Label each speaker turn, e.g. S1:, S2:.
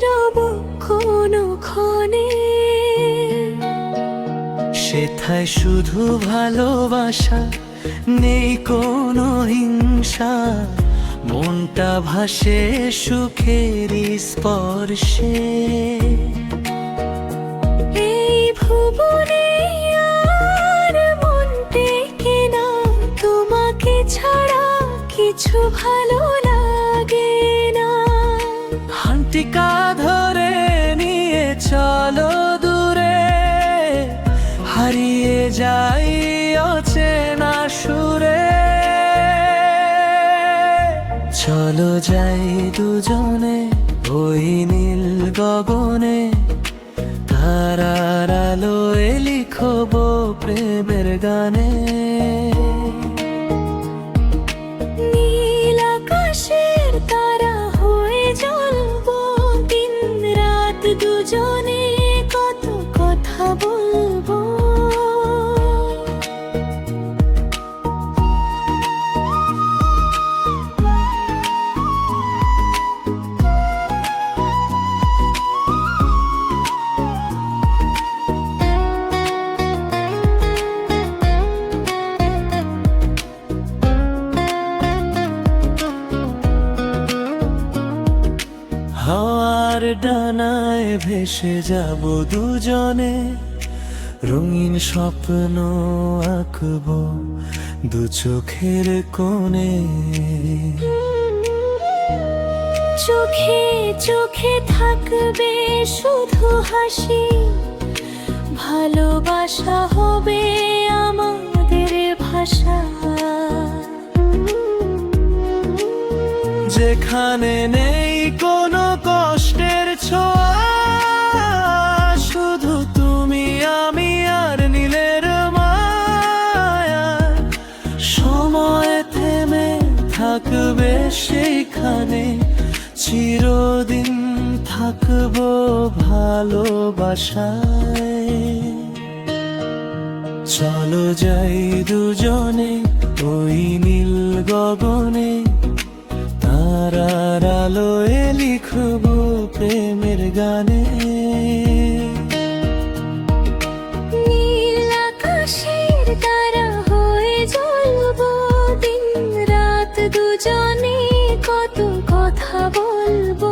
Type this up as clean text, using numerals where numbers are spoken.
S1: রব কোনো ক্ষণে।
S2: সেথায় শুধু ভালোবাসা, নেই কোনো হিংসা, মনটা ভাসে সুখের স্পর্শে।
S1: এই ভুবনে আর মন টেকে না, তোমাকে ছাড়া কিছু ভালো লাগে না।
S2: হান্টিকা ধরে নিয়ে চলো দূরে, হারিয়ে যাই অচেনা সুরে। চলো যাই দুজনে ওই নীল গগনে, তারার আলোয় লিখব প্রেমের গানে।
S1: নীল আকাশের তারা হয়ে জ্বলবো, দিন রাত দুজনে কত কথা বলবো।
S2: হাওয়ার ডানায় ভেসে যাব দুজনে, রঙিন স্বপ্ন আঁকবো দু চোখের কোণে।
S1: চোখে চোখে থাকবে শুধু হাসি, ভালোবাসা হবে আমাদের ভাষা।
S2: যেখানে নেই কোনো কষ্টের ছোঁয়া, শুধু তুমি আমি আর নীলের মায়া। সময় থেমে থাকবে সেইখানে, চিরদিন থাকবো ভালোবাসায়। চলো যাই দুজনে ওই নীল গগনে, তারার আলোয় লিখব প্রেমের গানে।
S1: নীল আকাশের তারা হয়ে জ্বলবো, দিন রাত দুজনে কত কথা বলবো।